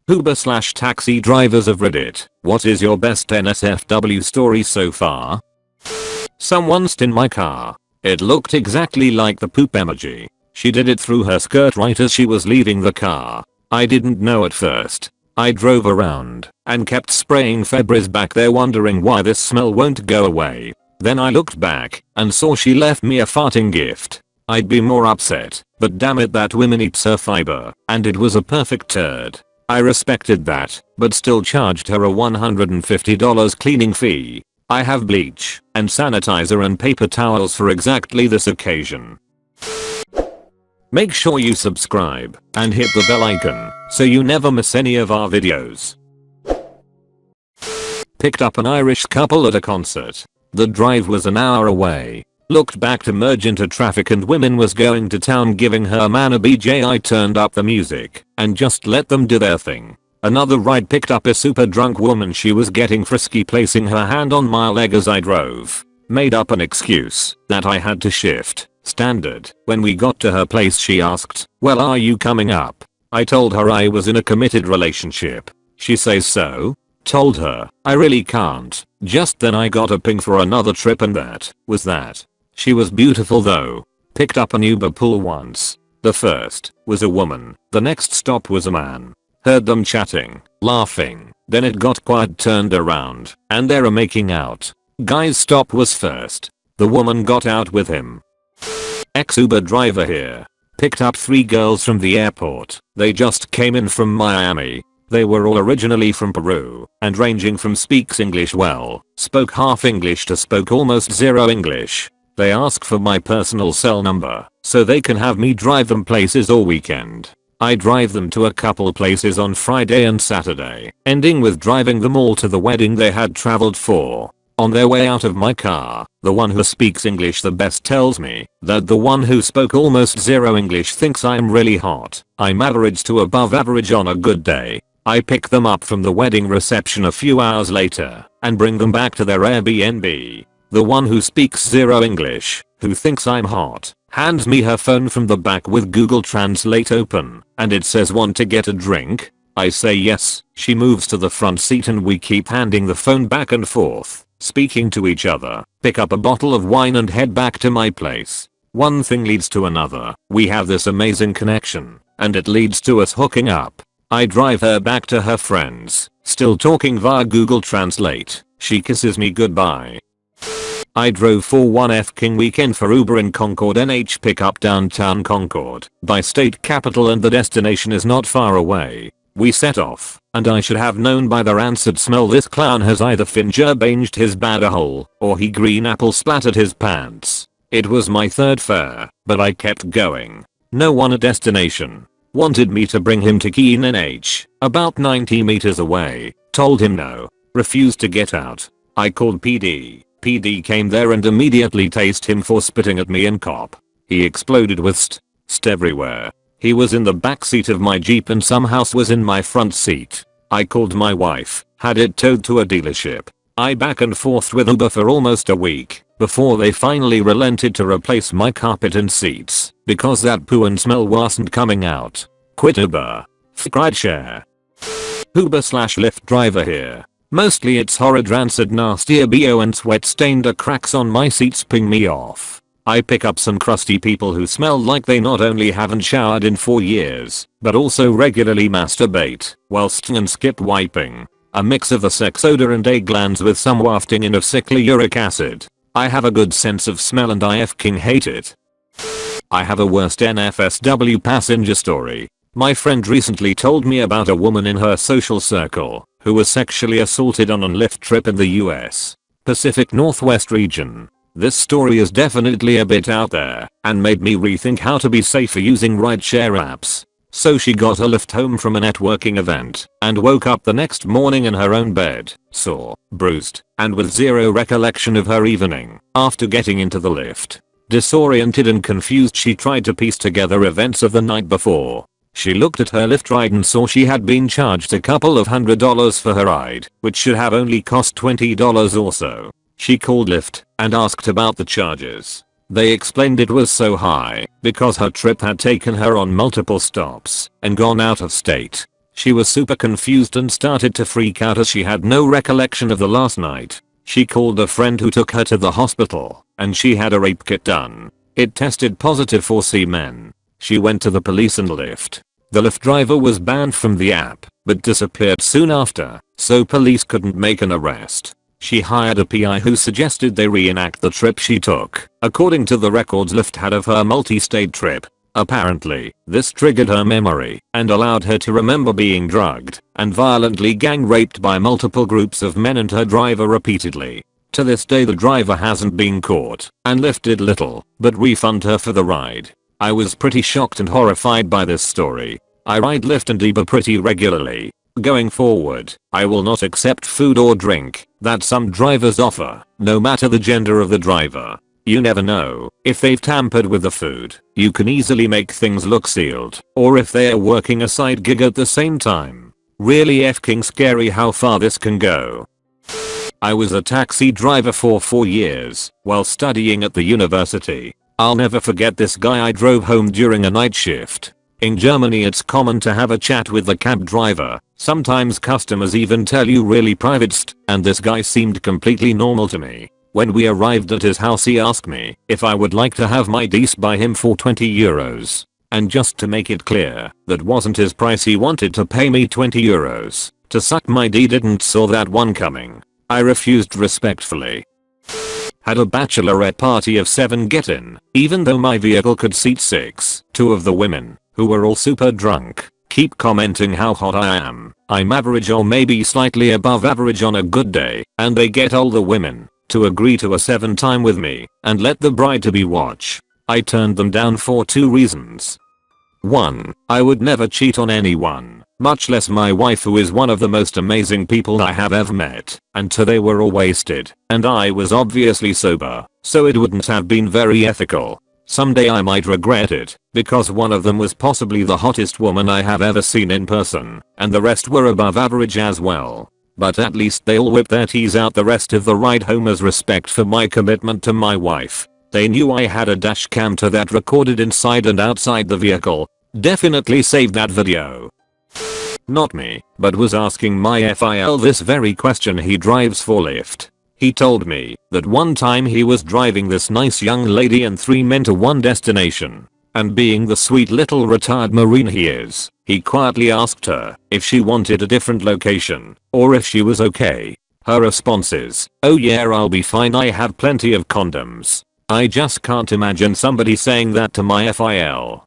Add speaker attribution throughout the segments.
Speaker 1: Uber/taxi drivers of Reddit, what is your best NSFW story so far? Someone in my car. It looked exactly like the poop emoji. She did it through her skirt right as she was leaving the car. I didn't know at first. I drove around and kept spraying Febreze back there wondering why this smell won't go away. Then I looked back and saw she left me a farting gift. I'd be more upset, but damn it that woman eats her fiber, and it was a perfect turd. I respected that, but still charged her a $150 cleaning fee. I have bleach and sanitizer and paper towels for exactly this occasion. Make sure you subscribe and hit the bell icon so you never miss any of our videos. Picked up an Irish couple at a concert. The drive was an hour away. Looked back to merge into traffic and women was going to town giving her man a BJ. I turned up the music and just let them do their thing. Another ride picked up a super drunk woman. She was getting frisky placing her hand on my leg as I drove. Made up an excuse that I had to shift. Standard. When we got to her place she asked, "Well, are you coming up?" I told her I was in a committed relationship. She says so? Told her, I really can't. Just then I got a ping for another trip and that was that. She was beautiful though. Picked up an Uber pool once. The first was a woman. The next stop was a man. Heard them chatting, laughing. Then it got quiet, turned around, and they were making out. Guy's stop was first. The woman got out with him. Ex-Uber driver here. Picked up 3 girls from the airport. They just came in from Miami. They were all originally from Peru and ranging from speaks English well, spoke half English to spoke almost zero English. They ask for my personal cell number so they can have me drive them places all weekend. I drive them to a couple places on Friday and Saturday, ending with driving them all to the wedding they had traveled for. On their way out of my car, the one who speaks English the best tells me that the one who spoke almost zero English thinks I'm really hot. I'm average to above average on a good day. I pick them up from the wedding reception a few hours later and bring them back to their Airbnb. The one who speaks zero English, who thinks I'm hot, hands me her phone from the back with Google Translate open and it says, "Want to get a drink?" I say yes. She moves to the front seat and we keep handing the phone back and forth, speaking to each other, pick up a bottle of wine and head back to my place. One thing leads to another. We have this amazing connection and it leads to us hooking up. I drive her back to her friends, still talking via Google Translate. She kisses me goodbye. I drove for one F-king weekend for Uber in Concord, NH. Pick up downtown Concord by state capital and the destination is not far away. We set off and I should have known by the rancid smell this clown has either finger banged his bad a hole or he green apple splattered his pants. It was my third fare, but I kept going. No one at destination. Wanted me to bring him to Keene, NH, about 90 meters away. Told him no. Refused to get out. I called PD. PD came there and immediately tased him for spitting at me and cop. He exploded with st everywhere. He was in the back seat of my Jeep and some house was in my front seat. I called my wife, had it towed to a dealership. I back and forth with Uber for almost a week before they finally relented to replace my carpet and seats because that poo and smell wasn't coming out. Quit Uber. F rideshare. Uber/Lyft driver here. Mostly it's horrid, rancid, nasty BO and sweat stained cracks on my seats ping me off. I pick up some crusty people who smell like they not only haven't showered in 4 years, but also regularly masturbate whilst and skip wiping. A mix of the sex odor and egg glands with some wafting in of sickly uric acid. I have a good sense of smell and I f***ing hate it. I have a worst NSFW passenger story. My friend recently told me about a woman in her social circle who was sexually assaulted on a Lyft trip in the US Pacific Northwest region. This story is definitely a bit out there and made me rethink how to be safer using rideshare apps. So she got a Lyft home from a networking event and woke up the next morning in her own bed, sore, bruised, and with zero recollection of her evening after getting into the Lyft. Disoriented and confused, she tried to piece together events of the night before. She looked at her Lyft ride and saw she had been charged a couple of $100 for her ride, which should have only cost $20 or so. She called Lyft and asked about the charges. They explained it was so high because her trip had taken her on multiple stops and gone out of state. She was super confused and started to freak out as she had no recollection of the last night. She called a friend who took her to the hospital, and she had a rape kit done. It tested positive for semen. She went to the police and Lyft. The Lyft driver was banned from the app, but disappeared soon after, so police couldn't make an arrest. She hired a PI who suggested they reenact the trip she took, according to the records Lyft had of her multi-state trip. Apparently, this triggered her memory and allowed her to remember being drugged and violently gang raped by multiple groups of men and her driver repeatedly. To this day the driver hasn't been caught, and Lyft did little but refund her for the ride. I was pretty shocked and horrified by this story. I ride Lyft and Uber pretty regularly. Going forward, I will not accept food or drink that some drivers offer, no matter the gender of the driver. You never know if they've tampered with the food. You can easily make things look sealed, or if they are working a side gig at the same time. Really effing scary how far this can go. I was a taxi driver for 4 years while studying at the university. I'll never forget this guy I drove home during a night shift. In Germany it's common to have a chat with the cab driver. Sometimes customers even tell you really private stuff, and this guy seemed completely normal to me. When we arrived at his house he asked me if I would like to have my DS by him for 20 euros. And just to make it clear, that wasn't his price, he wanted to pay me 20 euros to suck my D. Didn't saw that one coming. I refused respectfully. Had a bachelorette party of 7 get in, even though my vehicle could seat 6. 2 of the women, who were all super drunk, keep commenting how hot I am. I'm average or maybe slightly above average on a good day, and they get all the women to agree to a 7 time with me and let the bride-to-be watch. I turned them down for 2 reasons. 1. I would never cheat on anyone, much less my wife, who is one of the most amazing people I have ever met, and 2, they were all wasted, and I was obviously sober, so it wouldn't have been very ethical. Someday I might regret it, because one of them was possibly the hottest woman I have ever seen in person, and the rest were above average as well. But at least they'll whip their teas out the rest of the ride home as respect for my commitment to my wife. They knew I had a dash cam that recorded inside and outside the vehicle. Definitely saved that video. Not me, but was asking my FIL this very question. He drives for Lyft. He told me that one time he was driving this nice young lady and 3 men to one destination. And being the sweet little retired Marine he is, he quietly asked her if she wanted a different location, or if she was okay. Her response is, "Oh yeah, I'll be fine, I have plenty of condoms." I just can't imagine somebody saying that to my FIL.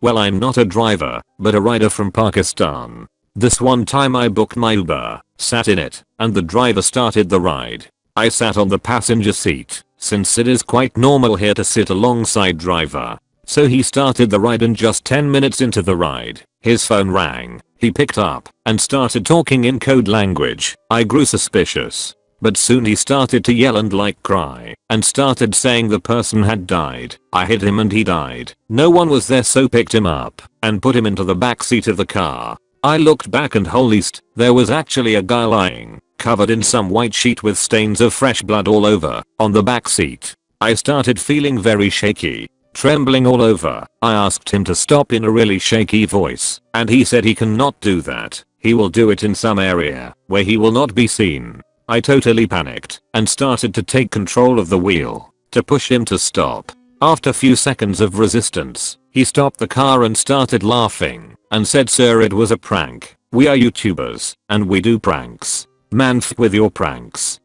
Speaker 1: Well, I'm not a driver, but a rider from Pakistan. This one time I booked my Uber, sat in it, and the driver started the ride. I sat on the passenger seat, since it is quite normal here to sit alongside driver. So he started the ride, and just 10 minutes into the ride, his phone rang. He picked up and started talking in code language. I grew suspicious. But soon he started to yell and like cry, and started saying the person had died. I hit him and he died. No one was there, so picked him up and put him into the back seat of the car. I looked back and holy there was actually a guy lying, covered in some white sheet with stains of fresh blood all over, on the back seat. I started feeling very shaky. Trembling all over. I asked him to stop in a really shaky voice, and he said he cannot do that. He will do it in some area where he will not be seen. I totally panicked and started to take control of the wheel to push him to stop. After few seconds of resistance, he stopped the car and started laughing and said, "Sir, it was a prank. We are YouTubers and we do pranks. Man, f with your pranks."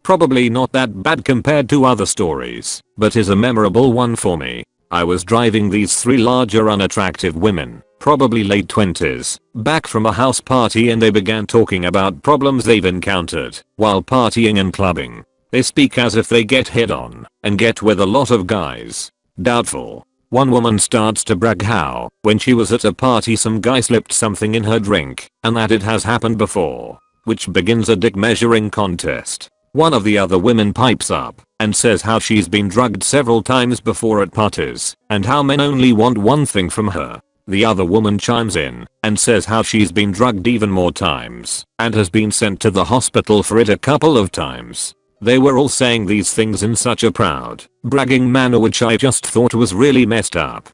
Speaker 1: Probably not that bad compared to other stories, but is a memorable one for me. I was driving these 3 larger unattractive women, probably late 20s, back from a house party, and they began talking about problems they've encountered while partying and clubbing. They speak as if they get hit on and get with a lot of guys. Doubtful. One woman starts to brag how, when she was at a party, some guy slipped something in her drink, and that it has happened before, which begins a dick measuring contest. One of the other women pipes up and says how she's been drugged several times before at parties, and how men only want one thing from her. The other woman chimes in and says how she's been drugged even more times and has been sent to the hospital for it a couple of times. They were all saying these things in such a proud, bragging manner, which I just thought was really messed up.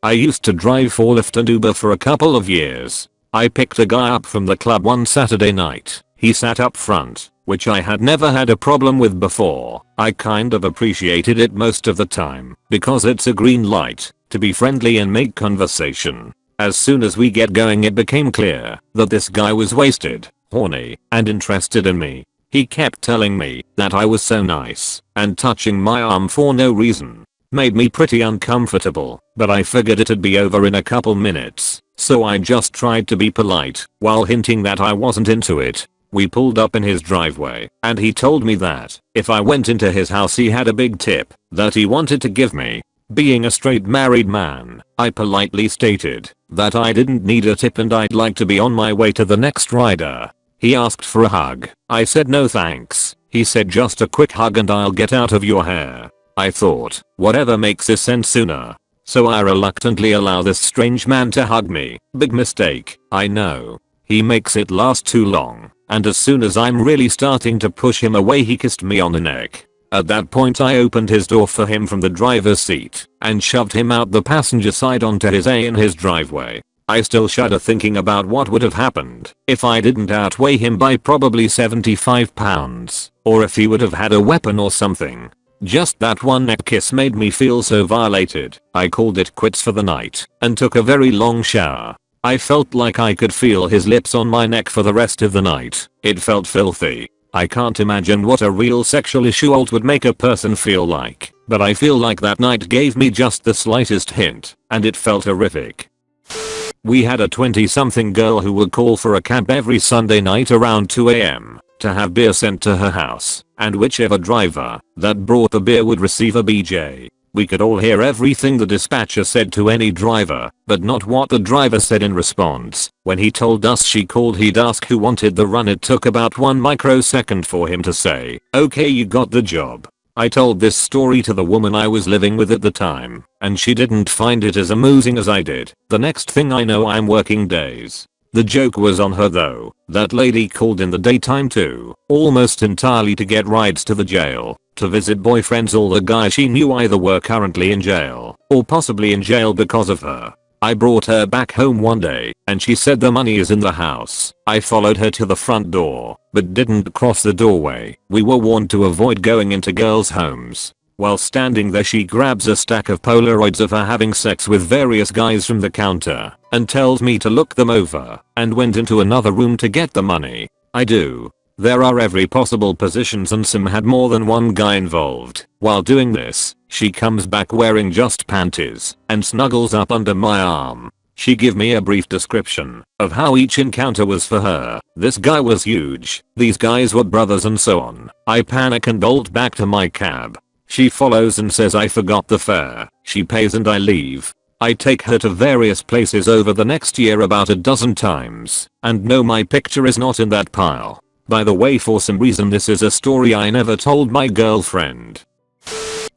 Speaker 1: I used to drive for Lyft and Uber for a couple of years. I picked a guy up from the club one Saturday night. He sat up front, which I had never had a problem with before. I kind of appreciated it most of the time, because it's a green light to be friendly and make conversation. As soon as we get going it became clear that this guy was wasted, horny, and interested in me. He kept telling me that I was so nice and touching my arm for no reason. Made me pretty uncomfortable, but I figured it'd be over in a couple minutes, so I just tried to be polite while hinting that I wasn't into it. We pulled up in his driveway, and he told me that if I went into his house he had a big tip that he wanted to give me. Being a straight married man, I politely stated that I didn't need a tip and I'd like to be on my way to the next rider. He asked for a hug. I said no thanks. He said just a quick hug and I'll get out of your hair. I thought, whatever makes this end sooner. So I reluctantly allow this strange man to hug me. Big mistake, I know. He makes it last too long, and as soon as I'm really starting to push him away he kissed me on the neck. At that point I opened his door for him from the driver's seat and shoved him out the passenger side onto his in his driveway. I still shudder thinking about what would have happened if I didn't outweigh him by probably 75 pounds, or if he would have had a weapon or something. Just that one neck kiss made me feel so violated. I called it quits for the night and took a very long shower. I felt like I could feel his lips on my neck for the rest of the night. It felt filthy. I can't imagine what a real sexual assault would make a person feel like, but I feel like that night gave me just the slightest hint, and it felt horrific. We had a 20-something girl who would call for a cab every Sunday night around 2 AM to have beer sent to her house, and whichever driver that brought the beer would receive a BJ. We could all hear everything the dispatcher said to any driver, but not what the driver said in response. When he told us she called he'd ask who wanted the run. It took about 1 microsecond for him to say, "Okay, you got the job." I told this story to the woman I was living with at the time, and she didn't find it as amusing as I did. The next thing I know I'm working days. The joke was on her though. That lady called in the daytime too, almost entirely to get rides to the jail, to visit boyfriends. All the guys she knew either were currently in jail or possibly in jail because of her. I brought her back home one day and she said the money is in the house. I followed her to the front door but didn't cross the doorway. We were warned to avoid going into girls' homes. While standing there she grabs a stack of Polaroids of her having sex with various guys from the counter and tells me to look them over, and went into another room to get the money. I do. There are every possible positions and some had more than one guy involved. While doing this, she comes back wearing just panties and snuggles up under my arm. She give me a brief description of how each encounter was for her. This guy was huge, these guys were brothers and so on. I panic and bolt back to my cab. She follows and says I forgot the fare. She pays and I leave. I take her to various places over the next year about a dozen times, and no, my picture is not in that pile. By the way, for some reason this is a story I never told my girlfriend.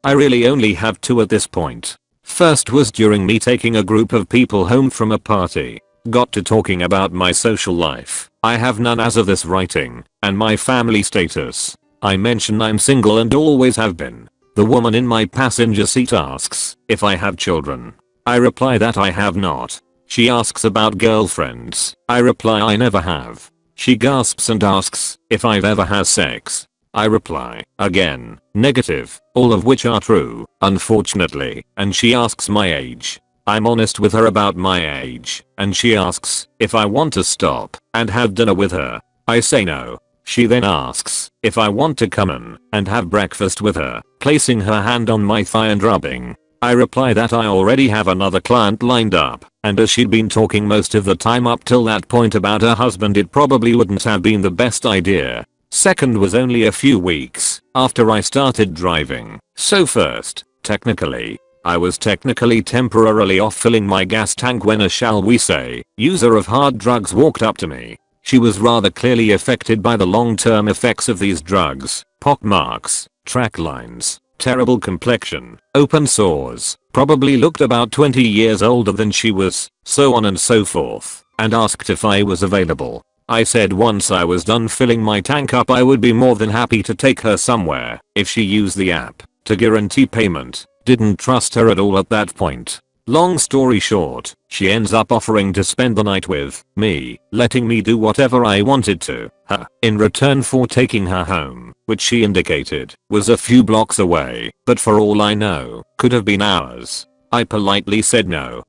Speaker 1: I really only have two at this point. First was during me taking a group of people home from a party. Got to talking about my social life. I have none as of this writing, and my family status. I mention I'm single and always have been. The woman in my passenger seat asks if I have children. I reply that I have not. She asks about girlfriends. I reply I never have. She gasps and asks if I've ever had sex. I reply, again, negative, all of which are true, unfortunately, and she asks my age. I'm honest with her about my age, and she asks if I want to stop and have dinner with her. I say no. She then asks if I want to come in and have breakfast with her, placing her hand on my thigh and rubbing. I reply that I already have another client lined up, and as she'd been talking most of the time up till that point about her husband, it probably wouldn't have been the best idea. Second was only a few weeks after I started driving. So first, technically, I was temporarily off filling my gas tank when a, shall we say, user of hard drugs walked up to me. She was rather clearly affected by the long-term effects of these drugs, pock marks, track lines, terrible complexion, open sores, probably looked about 20 years older than she was, so on and so forth, and asked if I was available. I said once I was done filling my tank up I would be more than happy to take her somewhere if she used the app to guarantee payment. Didn't trust her at all at that point. Long story short, she ends up offering to spend the night with me, letting me do whatever I wanted to her in return for taking her home, which she indicated was a few blocks away, but for all I know, could have been hours. I politely said no.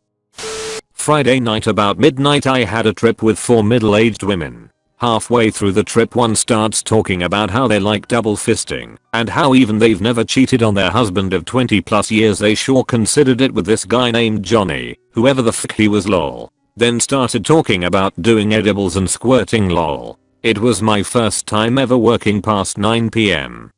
Speaker 1: Friday night about midnight I had a trip with 4 middle-aged women. Halfway through the trip one starts talking about how they like double fisting and how even they've never cheated on their husband of 20 plus years they sure considered it with this guy named Johnny, whoever the fuck he was lol. Then started talking about doing edibles and squirting lol. It was my first time ever working past 9 PM.